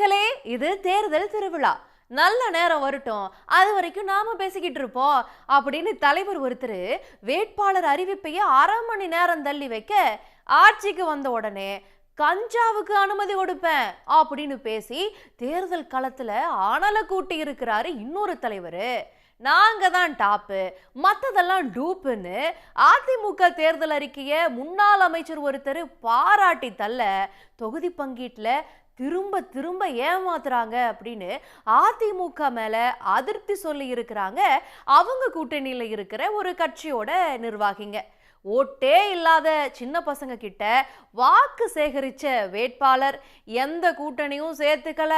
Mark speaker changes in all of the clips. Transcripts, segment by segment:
Speaker 1: மக்களே, இது தேர்தல் திருவிழா. நல்ல நேரம் வரட்டும், அது வரைக்கும் நாம பேசிக்கிட்டு இருப்போம் அப்படின்னு தலைவர் ஒருத்தர் வேட்பாளர் அறிவிப்பையே அரை மணி நேரம் தள்ளி வைக்க, ஆட்சிக்கு வந்த உடனே கஞ்சாவுக்கு அனுமதி கொடுப்பேன் அப்படின்னு பேசி தேர்தல் களத்துல அனல கூட்டி இருக்கிறாரு இன்னொரு தலைவர். நாங்க தான் டாப்பு, மற்றதெல்லாம் டூப்புன்னு அதிமுக தேர்தல் அறிக்கையை முன்னாள் அமைச்சர் ஒருத்தர் பாராட்டி தள்ள, தொகுதி பங்கீட்டில் திரும்ப திரும்ப ஏமாத்துறாங்க அப்படின்னு அதிமுக மேல அதிருப்தி சொல்லி இருக்கிறாங்க அவங்க கூட்டணியில இருக்கிற ஒரு கட்சியோட நிர்வாகிங்க. ஓட்டே இல்லாத சின்ன பசங்க கிட்ட வாக்கு சேகரிச்ச வேட்பாளர் எந்த கூட்டணியும் சேர்த்துக்கல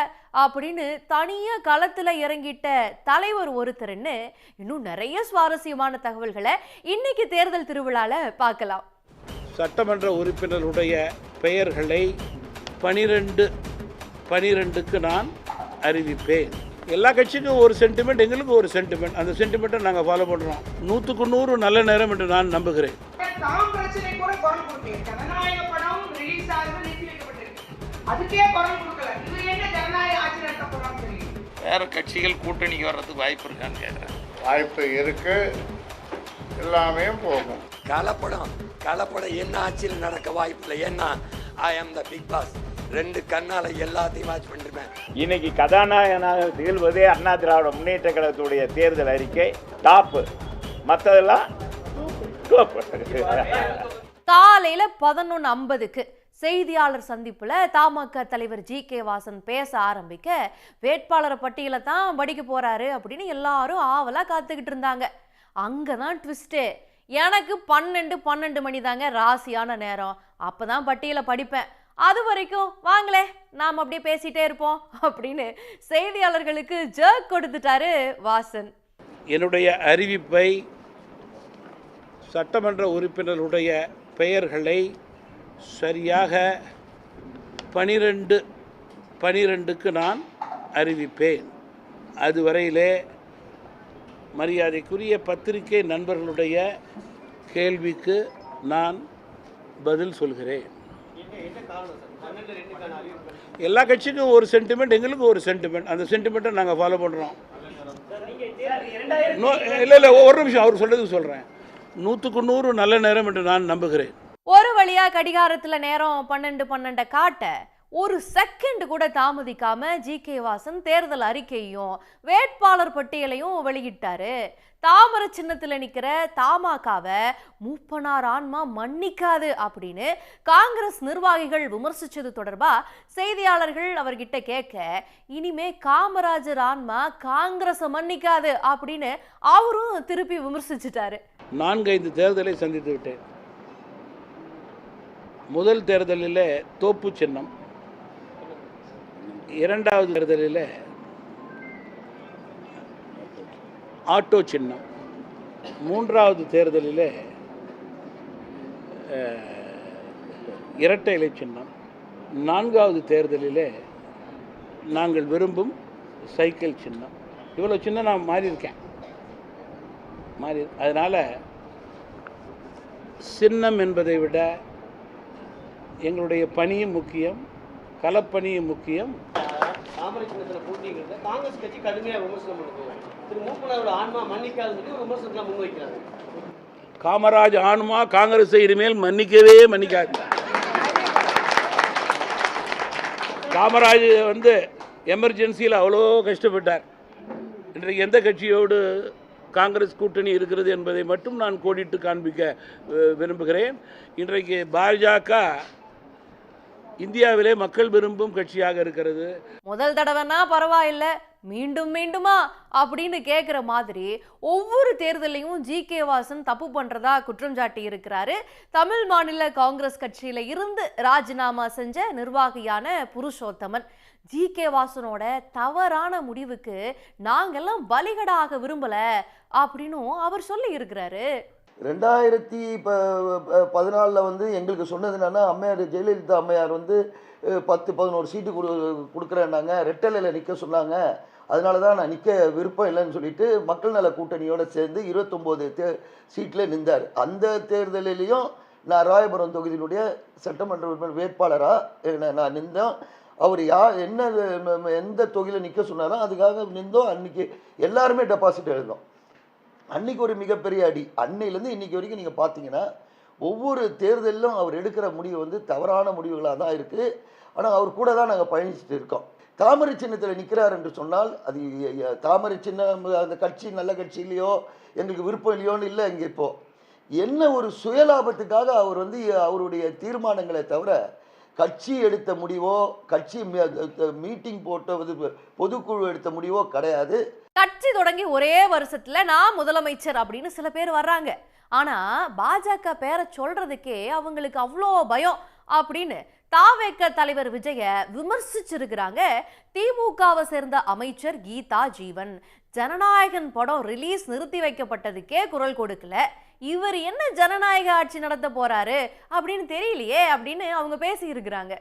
Speaker 1: அப்படின்னு தனியா களத்துல இறங்கிட்ட தலைவர் ஒருத்தர்னு இன்னும் நிறைய சுவாரஸ்யமான தகவல்களை இன்னைக்கு தேர்தல் திருவிழால பார்க்கலாம்.
Speaker 2: சட்டமன்ற உறுப்பினருடைய பெயர்களை 12க்கு நான் அறிவிப்பேன். எல்லா கட்சிக்கும் ஒரு சென்டிமெண்ட், எங்களுக்கு ஒரு சென்டிமெண்ட். அந்த சென்டிமெண்ட்டை நாங்கள் ஃபாலோ பண்ணுறோம். 100க்கு 100 நல்ல நேரம் என்று நான் நம்புகிறேன்.
Speaker 3: வேற கட்சிகள் கூட்டணிக்கு வர்றதுக்கு வாய்ப்பு இருக்கான்னு கேட்குறேன்.
Speaker 4: வாய்ப்பு இருக்கு, எல்லாமே போகும்.
Speaker 5: கலப்படம் என்ன ஆட்சியில் நடக்க வாய்ப்பு இல்லை. ஏன்னா ஐ ஆம் த பிக் பாஸ். 2 கண்ணால எல்லாத்தையும் வாட்ச் பண்ணிருப்பேன்.
Speaker 6: இன்னைக்கு கதாநாயகனாக திகழ்வதே அண்ணா திராவிட முன்னேற்ற கழகத்துடைய தேர்தல் அறிக்கை டாப்பு, மற்றதெல்லாம்
Speaker 1: காலையில 11:50க்கு செய்தியாளர் சந்திப்புல தமாக தலைவர் ஜி.கே. வாசன் பேச ஆரம்பிக்க, வேட்பாளர் பட்டியலை தான் படிக்க போறாரு அப்படின்னு எல்லாரும் ஆவலா காத்துக்கிட்டு இருந்தாங்க. அங்கதான் ட்விஸ்டே. எனக்கு 12 மணி தாங்க ராசியான நேரம், அப்பதான் பட்டியலை படிப்பேன், அது வரைக்கும் வாங்களே நாம் அப்படியே பேசிட்டே இருப்போம் அப்படின்னு செய்தியாளர்களுக்கு ஜர்க் கொடுத்துட்டாரு வாசன்.
Speaker 2: என்னுடைய அறிவிப்பை சட்டமன்ற உறுப்பினருடைய பெயர்களை சரியாக 12க்கு நான் அறிவிப்பேன். அதுவரையிலே மரியாதைக்குரிய பத்திரிகை நண்பர்களுடைய கேள்விக்கு நான் பதில் சொல்கிறேன். எல்லா கட்சிக்கும் ஒரு சென்டிமெண்ட், எங்களுக்கு ஒரு சென்டிமெண்ட். அந்த சென்டிமெண்ட்டை நாங்கள் ஃபாலோ பண்ணுறோம். இல்லை ஒரு நிமிஷம், அவர் சொல்றதுக்கு சொல்கிறேன். 100க்கு 100 நல்ல நேரம் என்று நான் நம்புகிறேன்.
Speaker 1: ஒரு வழியா கடிகாரத்துல நேரம் 12 காட்ட ஒரு செகண்ட் கூட தாமதிக்காம ஜி.கே. வாசன் தேர்தல் அறிக்கையும் வேட்பாளர் பட்டியலையும் வெளியிட்டாரு. தாமரை சின்னத்துல நிக்கிற தமாகவை மூப்பனார் ஆன்மா மன்னிக்காது அப்படின்னு காங்கிரஸ் நிர்வாகிகள் விமர்சிச்சது தொடர்பா செய்தியாளர்கள் அவர்கிட்ட கேட்க, இனிமே காமராஜர் ஆன்மா காங்கிரஸை மன்னிக்காது அப்படின்னு அவரும் திருப்பி விமர்சிச்சுட்டாரு.
Speaker 2: 4-5 தேர்தலை சந்தித்து விட்டேன். முதல் தேர்தலில் தோப்பு சின்னம், 2வது தேர்தலில் ஆட்டோ சின்னம், 3வது தேர்தலில் இரட்டை இலை சின்னம், 4வது தேர்தலில் நாங்கள் விரும்பும் சைக்கிள் சின்னம். இவ்வளோ சின்னம் நான் மாறியிருக்கேன். அதனால் சின்னம் என்பதை விட எங்களுடைய பணியும் முக்கியம், களப்பணியும் முக்கியம்.
Speaker 7: தாமரை சின்னத்தில் போட்டிங்கிறத காங்கிரஸ் கட்சி கடுமையாக விமர்சனம் பண்ணுது. திரு மூப்பனாரோட ஆன்மா மன்னிக்காதுன்னு சொல்லி ஒரு விமர்சனத்தில் முன்வைக்கிறாங்க.
Speaker 2: காமராஜ் ஆன்மா காங்கிரஸை இனிமேல் மன்னிக்கவே மன்னிக்காது. காமராஜ் எமர்ஜென்சியில் அவ்வளோ கஷ்டப்பட்டார். இன்றைக்கு எந்த கட்சியோடு காங்கிரஸ் கூட்டணி இருக்கிறது என்பதை மட்டும் நான் கோடிட்டு காண்பிக்க விரும்புகிறேன். இன்றைக்கு பாஜக இந்தியாவிலே மக்கள் விரும்பும் கட்சியாக இருக்கிறது.
Speaker 1: முதல் தடவைனா பரவாயில்ல, மீண்டும் மீண்டுமா அப்படின்னு கேட்குற மாதிரி ஒவ்வொரு தேர்தலையும் ஜி.கே. வாசன் தப்பு பண்றதா குற்றம் சாட்டி இருக்கிறாரு. தமிழ் மாநில காங்கிரஸ் கட்சியில இருந்து ராஜினாமா செஞ்ச நிர்வாகியான புருஷோத்தமன் ஜி.கே. வாசனோட தவறான முடிவுக்கு நாங்கெல்லாம் பலிகடாக விரும்பல அப்படின்னு அவர் சொல்லி இருக்கிறாரு.
Speaker 8: 2014 எங்களுக்கு சொன்னது என்னன்னா, அம்மையார் ஜெயலலிதா அம்மையார் 10-11 சீட்டு கொடுக்குறேன்னாங்க, ரெட்டலையில் நிற்க சொன்னாங்க. அதனால தான் நான் நிற்க விருப்பம் இல்லைன்னு சொல்லிட்டு மக்கள் நல கூட்டணியோடு சேர்ந்து 29 சீட்டில் நின்றார். அந்த தேர்தலிலையும் நான் ராயபுரம் தொகுதியினுடைய சட்டமன்ற உறுப்பினர் வேட்பாளராக நான் நின்றேன். அவர் என்ன எந்த தொகையில் நிற்க சொன்னாரோ அதுக்காக நின்றோம். அன்னைக்கு எல்லாருமே டெபாசிட் எழுந்தோம். அன்னைக்கு ஒரு மிகப்பெரிய அடி. அன்னையிலேருந்து இன்னைக்கு வரைக்கும் நீங்கள் பார்த்தீங்கன்னா ஒவ்வொரு தேர்தலிலும் அவர் எடுக்கிற முடிவு வந்து தவறான முடிவுகளாக தான் இருக்குது. ஆனால் அவர் கூட தான் நாங்கள் பயணிச்சுட்டு இருக்கோம். தாமரை சின்னத்தில் நிற்கிறார் என்று சொன்னால் அது தாமரை சின்னம் அந்த கட்சி நல்ல கட்சி இல்லையோ எங்களுக்கு விருப்பம் இல்லையோன்னு இல்லை. இங்கே இப்போது என்ன ஒரு சுயலாபத்துக்காக அவர் வந்து அவருடைய தீர்மானங்களை தவிர கட்சி எடுத்த முடிவோ கட்சி மீட்டிங் போட்ட பொதுக்குழு எடுத்த முடிவோ கிடையாது.
Speaker 1: கட்சி தொடங்கி ஒரே வருஷத்துல நான் முதலமைச்சர் அப்படின்னு சில பேர் வர்றாங்க. ஆனா பாஜக பேரை சொல்றதுக்கே அவங்களுக்கு அவ்வளோ பயம் அப்படின்னு தாவேக தலைவர் விஜய விமர்சிச்சிருக்கிறாங்க திமுகவை சேர்ந்த அமைச்சர் கீதா ஜீவன். ஜனநாயகன் படம் ரிலீஸ் நிறுத்தி வைக்கப்பட்டதுக்கே குரல் கொடுக்கல, இவர் என்ன ஜனநாயக ஆட்சி நடத்த போறாரு அப்படின்னு தெரியலையே அப்படின்னு அவங்க பேசி இருக்கிறாங்க.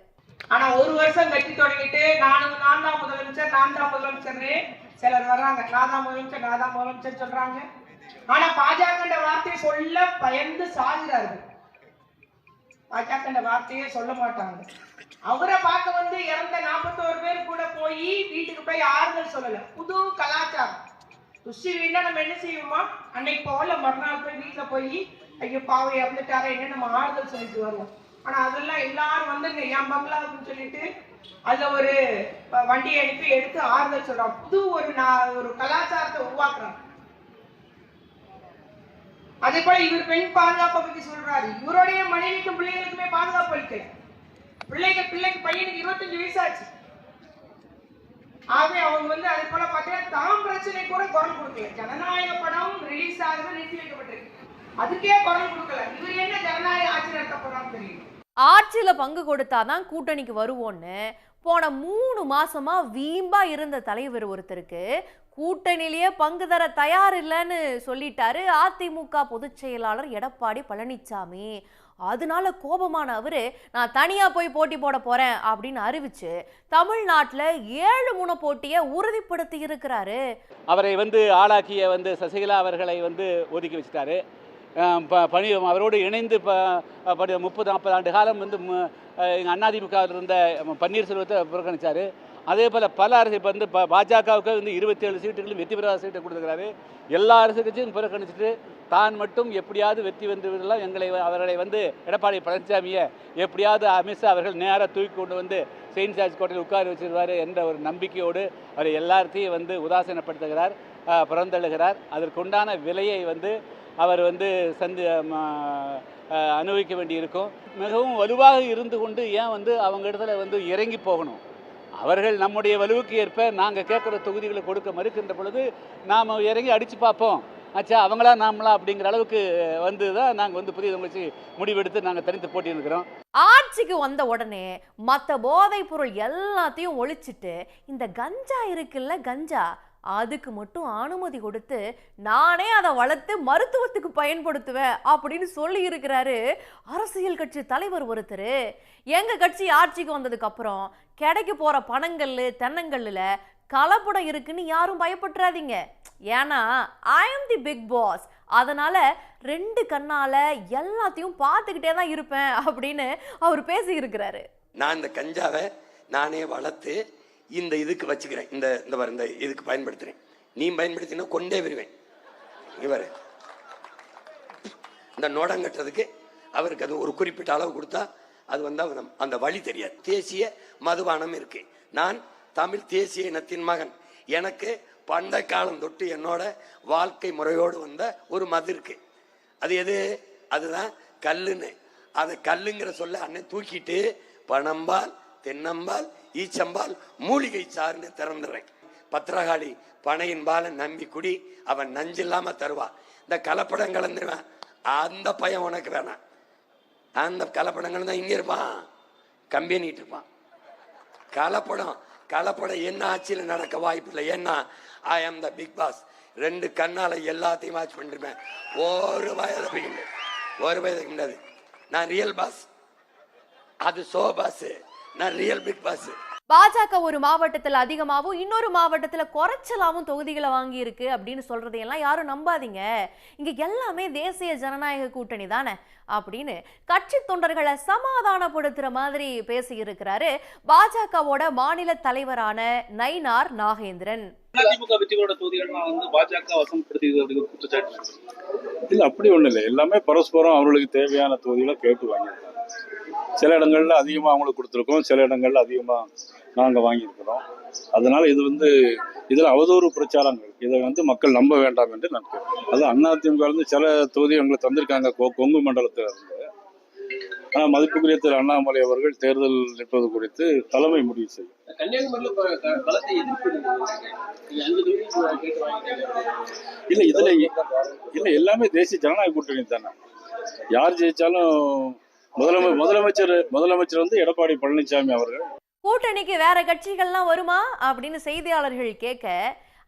Speaker 9: ஆனா ஒரு வருஷம் கட்சி தொடங்கிட்டு நான் தான் முதலமைச்சர்னு சிலர் வர்றாங்க. நான் தான் முதலமைச்சர் சொல்றாங்க. ஆனா பாஜக வார்த்தையை சொல்ல பயந்து சாகுறார்கள். பாஜக வார்த்தையே சொல்ல மாட்டாங்க. அவரை பார்க்க வந்து இறந்த 41 பேர் கூட போய் வீட்டுக்கு போய் ஆறுதல் சொல்லல. புது கலாச்சாரம். துஷி வீணா நம்ம என்ன செய்வோமா, அன்னைக்கு போல மறுநாள் போய் வீட்டுல போய் ஐயோ பாவை இறந்துட்டார என்ன நம்ம ஆறுதல் சொல்லிட்டு வருவோம். ஆனா அதெல்லாம் எல்லாரும் வந்துங்க என் பங்களாவுன்னு சொல்லிட்டு அதுல ஒரு வண்டியை அனுப்பி எடுத்து ஆறுதல் சொல்றாங்க. புது ஒரு கலாச்சாரத்தை உருவாக்குறாங்க. அதே போல இவர் பெண் பாதுகாப்பை பத்தி சொல்றாரு. இவருடைய மனைவிக்கும் பிள்ளைகளுக்குமே பாதுகாப்பு அளிக்கல. பிள்ளைக்கு பையனுக்கு 25 வயசாச்சு. ஆகவே அவங்க வந்து அதே போல பாத்தீங்கன்னா தாம் பிரச்சனை கூட குரல் கொடுக்கல. ஜனநாயக படம் ரிலீஸ் ஆகுது நிறுத்தி வைக்கப்பட்டிருக்கு, அதுக்கே குரல் கொடுக்கல. இவர் என்ன ஜனநாயக ஆட்சி நடத்த போறான்னு தெரியும்.
Speaker 1: ஆட்சியில பங்கு கொடுத்தாதான் கூட்டணிக்கு வருவோன்னு போன 3 மாசமா வீம்பா இருந்த தலைவர் ஒருத்தருக்கு கூட்டணியிலேயே பங்கு தர தயார் இல்லைன்னு சொல்லிட்டாரு அதிமுக பொதுச் செயலாளர் எடப்பாடி பழனிசாமி. அதனால கோபமான அவரு நான் தனியா போய் போட்டி போட போறேன் அப்படின்னு அறிவிச்சு தமிழ்நாட்டில் 7 முனை போட்டியை உறுதிப்படுத்தி இருக்கிறாரு.
Speaker 10: அவரை வந்து ஆளாக்கிய வந்து சசிகலா அவர்களை வந்து ஒதுக்கி வச்சுட்டாரு. அவரோடு இணைந்து 30-40 ஆண்டு காலம் வந்து எங்கள் அதிமுகவில் இருந்த பன்னீர்செல்வத்தை புறக்கணித்தார். அதே போல் பல அரசு இப்போ வந்து பாஜகவுக்கு வந்து 27 சீட்டுகளும் வெற்றி பெறாத சீட்டை கொடுத்துருக்கிறாரு. எல்லா அரசு கட்சியும் புறக்கணிச்சுட்டு தான் மட்டும் எப்படியாவது வெற்றி வந்துவிடலாம், அவர்களை வந்து எடப்பாடி பழனிசாமியை எப்படியாவது அமித்ஷா அவர்கள் நேராக தூக்கி கொண்டு வந்து செயின்ட் ஜார்ஜ் கோட்டையில் உட்கார வச்சிருவார் என்ற ஒரு நம்பிக்கையோடு அவர் எல்லாத்தையும் வந்து உதாசீனப்படுத்துகிறார், புறந்தள்ளுகிறார். அதற்குண்டான விலையை வந்து அவர் வந்து அனுபவிக்க வேண்டியிருக்கும். மிகவும் வலுவாக இருந்து கொண்டு ஏன் வந்து அவங்க இடத்துல வந்து இறங்கி போகணும்? அவர்கள் நம்முடைய வலுவுக்கு ஏற்ப நாங்கள் கேட்குற தொகுதிகளை கொடுக்க மறுக்கின்ற பொழுது நாம் இறங்கி அடித்து பார்ப்போம், ஆச்சா அவங்களா நாமளா அப்படிங்கிற அளவுக்கு வந்து தான் நாங்கள் வந்து புதிய முயற்சி முடிவெடுத்து நாங்கள் தனித்து போட்டியிருக்கிறோம்.
Speaker 1: ஆட்சிக்கு வந்த உடனே மற்ற போதைப் பொருள் எல்லாத்தையும் ஒழிச்சிட்டு இந்த கஞ்சா இருக்குல்ல கஞ்சா அதுக்கு மட்டும் அனுமதி கொடுத்து நானே அதை வளர்த்து மருத்துவத்துக்கு பயன்படுத்துவேன் அப்படின்னு சொல்லி இருக்கிறாரு அரசியல் கட்சி தலைவர் ஒருத்தர். எங்க கட்சி ஆட்சிக்கு வந்ததுக்கு அப்புறம் கிடைக்க போற பணங்கல்லு தென்னங்கல்லுல கலப்படம் இருக்குன்னு யாரும் பயப்பட்டுறாதீங்க. ஏன்னா I am the big boss. அதனால 2 கண்ணால எல்லாத்தையும் பார்த்துக்கிட்டே தான் இருப்பேன் அப்படின்னு அவர் பேசி இருக்கிறாரு.
Speaker 5: நான் இந்த கஞ்சாவை நானே வளர்த்து இந்த இதுக்கு வச்சுக்கிறேன், இந்த இதுக்கு பயன்படுத்துகிறேன். நீ பயன்படுத்தினா கொண்டே வருவேன். இவர் இந்த நோடங்கட்டுறதுக்கு அவருக்கு அது ஒரு குறிப்பிட்ட அளவு கொடுத்தா அது வந்து அந்த வழி தெரியாது. தேசிய மதுபானம் இருக்கு. நான் தமிழ் தேசிய இனத்தின் மகன். எனக்கு பண்ட காலம் தொட்டு என்னோட வாழ்க்கை முறையோடு வந்த ஒரு மது இருக்கு. அது எது? அதுதான் கல்லுன்னு. அதை கல்லுங்கிற சொல்ல அண்ணன் தூக்கிட்டு பனம்பால் தென்னம்பால் ஈச்சம்பால் மூலிகை சார்ந்து திறந்துடுறேன். பத்திரகாளி பனையின் பாலை நம்பி குடி, அவன் நஞ்சில்லாம தருவான். இந்த கலப்படம் கலந்துருவான், அந்த பையன் உனக்கு வேணாம். அந்த கலப்படங்கள் தான் இங்கே இருப்பான், கம்பெனிட்டு இருப்பான். கலப்படம் என்ன ஆட்சியில் நடக்க வாய்ப்பு இல்லை. ஏன்னா ஐ ஆம் த பிக் பாஸ். 2 கண்ணால எல்லாத்தையும் வாட்ச் பண்ணிருப்பேன். ஒரு வயதுக்கு முடியாது. நான் ரியல் பாஸ், அது ஷோ பாஸ், நான் ரியல் பிக் பாஸ்.
Speaker 1: பாஜக ஒரு மாவட்டத்துல அதிகமாகவும் இன்னொரு மாவட்டத்துல குறைச்சலாவும் தொகுதிகளை வாங்கி இருக்கு அப்படின்னு சொல்றதையெல்லாம் யாரும் நம்பாதீங்க. இங்க எல்லாமே தேசிய ஜனநாயக கூட்டணி தானே அப்படின்னு கட்சி தொண்டர்களை சமாதானப்படுத்துற மாதிரி பேசி இருக்கிறாரு பாஜகவோட மாநில தலைவரான நயினார் நாகேந்திரன்.
Speaker 11: அதிமுக வெற்றிகளோட தொகுதிகள்லாம் வந்து பாஜக வசப்படுத்தியது அப்படிங்கிற குற்றச்சாட்டு இல்ல. அப்படி ஒண்ணு இல்லை, எல்லாமே பரஸ்பரம் அவர்களுக்கு தேவையான தொகுதிகளை கேட்டு வாங்கியிருக்காங்க. சில இடங்கள்ல அதிகமா அவங்களுக்கு கொடுத்துருக்கோம், சில இடங்கள்ல அதிகமா நாங்க வாங்கியிருக்கிறோம். அதனால இது வந்து இதுல அவதூறு பிரச்சாரங்கள், இதை வந்து மக்கள் நம்ப வேண்டாம் என்று நான் கேட்கிறேன். அது அதிமுக இருந்து சில தொகுதி எங்களுக்கு தந்திருக்காங்க கொங்கு மண்டலத்தில் இருந்து. ஆனா மதிப்புக்குரிய திரு அண்ணாமலை அவர்கள் தேர்தல் நிற்பது குறித்து தலைமை முடிவு செய்யும். இல்ல இதுல இல்ல எல்லாமே தேசிய ஜனநாயக கூட்டணி தானே. யார் ஜெயிச்சாலும் முதலமைச்சர் வந்து எடப்பாடி பழனிசாமி அவர்கள்.
Speaker 1: கூட்டணிக்கு வேற கட்சிகள்லாம் வருமா அப்படின்னு செய்தியாளர்கள் கேட்க,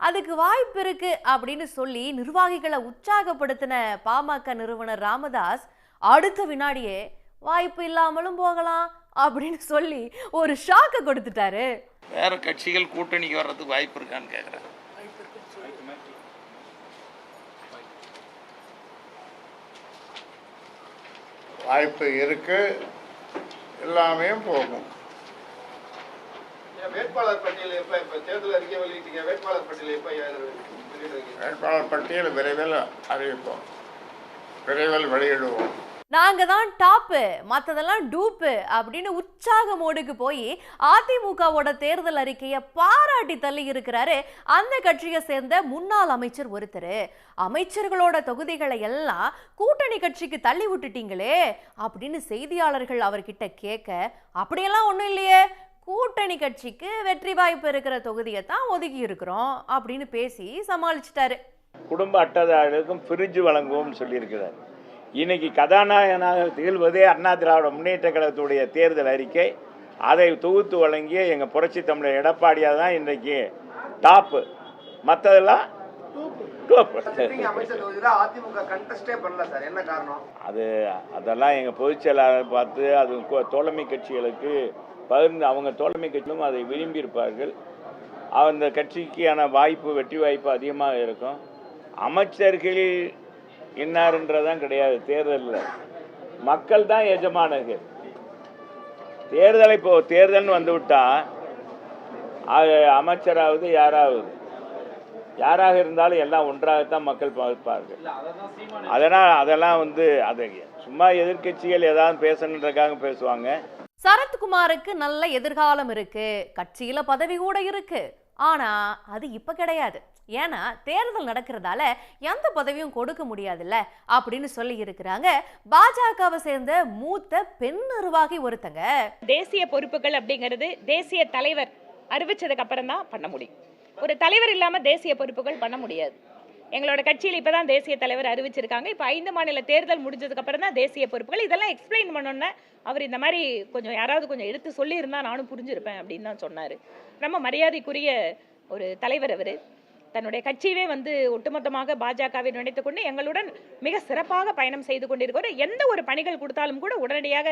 Speaker 1: அதுக்கு வாய்ப்பு இருக்கு அப்படின்னு சொல்லி நிர்வாகிகளை உற்சாகப்படுத்தின பாமக நிறுவனர் ராமதாஸ் அடுத்த வினாடியே வாய்ப்பு இல்லாமலும் போகலாம் அப்படின்னு சொல்லி ஒரு ஷாக்கை கொடுத்துட்டாரு.
Speaker 3: வேற கட்சிகள் கூட்டணிக்கு வர்றதுக்கு வாய்ப்பு இருக்கான்னு கேட்குறேன்.
Speaker 4: வாய்ப்பு இருக்கு, எல்லாமே போகும்.
Speaker 7: வேட்பாளர் பட்டியல் எப்ப தேர்தல் அறிக்கை வெளியிட்டீங்க? வேட்பாளர் பட்டியல் எப்ப
Speaker 4: வேட்பாளர் பட்டியல் விரைவில் அறிவிப்போம், விரைவில் வெளியிடுவோம்.
Speaker 1: நாங்க தான் டாப்பு, மற்றதெல்லாம் டூப்பு அப்படின்னு உற்சாக மோடுக்கு போய் அதிமுகவோட தேர்தல் அறிக்கையை பாராட்டி தள்ளி இருக்கிறாரு அந்த கட்சியை சேர்ந்த முன்னாள் அமைச்சர் ஒருத்தர். அமைச்சர்களோட தொகுதிகளை எல்லாம் கூட்டணி கட்சிக்கு தள்ளி விட்டுட்டீங்களே அப்படின்னு செய்தியாளர்கள் அவர்கிட்ட கேட்க, அப்படியெல்லாம் ஒன்றும் இல்லையே, கூட்டணி கட்சிக்கு வெற்றி வாய்ப்பு இருக்கிற தொகுதியை தான் ஒதுக்கி இருக்கிறோம் அப்படின்னு பேசி சமாளிச்சிட்டாரு.
Speaker 6: குடும்ப அட்டைதாரர்களுக்கும் ஃப்ரிட்ஜ் வழங்குவோம்னு சொல்லியிருக்கிறார். இன்னைக்கு கதாநாயகனாக திகழ்வதே அண்ணா திராவிட முன்னேற்ற கழகத்துடைய தேர்தல் அறிக்கை. அதை தொகுத்து வழங்கிய எங்கள் புரட்சி தமிழர் எடப்பாடியாக தான் இன்றைக்கு டாப்பு, மற்றதெல்லாம் அதெல்லாம் எங்கள் பொதுச் செயலாளர் பார்த்து அது தோழமை கட்சிகளுக்கு பகிர்ந்து அவங்க தோழமை கட்சியிலும் அதை விரும்பியிருப்பார்கள். அந்த கட்சிக்கான வாய்ப்பு, வெற்றி வாய்ப்பு அதிகமாக இருக்கும். அமைச்சர்கள் இன்னாருன்றதான் கிடையாது. தேர்தலில் மக்கள் தான் எஜமானர்கள். தேர்தல்னு வந்து விட்டா அது அமைச்சராவது யாராக இருந்தாலும் எல்லாம் ஒன்றாகத்தான் மக்கள் பார்ப்பார்கள். அதெல்லாம் வந்து அதை சும்மா எதிர்கட்சிகள் ஏதாவது பேசணுன்றதுக்காக பேசுவாங்க.
Speaker 1: சரத்குமாருக்கு நல்ல எதிர்காலம் இருக்கு, கட்சியில பதவி கூட இருக்கு. ஆனா அது இப்ப கிடையாது, ஏன்னா தேர்தல் நடக்கிறதால எந்த பதவியும் கொடுக்க முடியாதுல்ல அப்படின்னு சொல்லி இருக்கிறாங்க பாஜகவை சேர்ந்த மூத்த பெண் நிர்வாகி ஒருத்தங்க.
Speaker 12: தேசிய பொறுப்புகள் அப்படிங்கிறது தேசிய தலைவர் அறிவிச்சதுக்கு அப்புறம் தான் பண்ண முடியும். ஒரு தலைவர் இல்லாம தேசிய பொறுப்புகள் பண்ண முடியாது. எங்களோட கட்சியில் இப்பதான் தேசிய தலைவர் அறிவிச்சிருக்காங்க. இப்போ 5 மாநில தேர்தல் முடிஞ்சதுக்கு அப்புறம் தான் தேசிய பொறுப்புகள். இதெல்லாம் எக்ஸ்பிளைன் பண்ணோன்னா அவர் இந்த மாதிரி கொஞ்சம் யாராவது கொஞ்சம் எடுத்து சொல்லியிருந்தா நானும் புரிஞ்சிருப்பேன் அப்படின்னு தான் சொன்னார். ரொம்ப மரியாதைக்குரிய ஒரு தலைவர் அவர். தன்னுடைய கட்சியவே வந்து ஒட்டுமொத்தமாக பாஜகவை நினைத்துக் கொண்டு எங்களுடன் மிக சிறப்பாக பயணம் செய்து கொண்டிருக்கிறவர். எந்த ஒரு பணிகள் கொடுத்தாலும் கூட உடனடியாக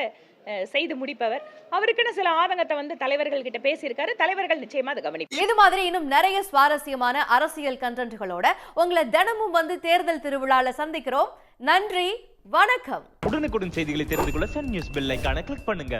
Speaker 12: செய்து முடிப்பவர். அவருக்குன்னு சில ஆதங்கத்தை வந்து தலைவர்கள் கிட்ட பேசியிருக்காரு. தலைவர்கள் நிச்சயமா அதை கவனிப்பாங்க.
Speaker 1: இது மாதிரி இன்னும் நிறைய சுவாரஸ்யமான அரசியல் கண்டென்ட்களோட உங்களை தினமும் வந்து தேர்தல் திருவிழால சந்திக்கிறோம். நன்றி, வணக்கம்.
Speaker 13: உடனுக்குடன் செய்திகளை தெரிந்து கொள்ள சன் நியூஸ் பெல் ஐகானை கிளிக் பண்ணுங்க.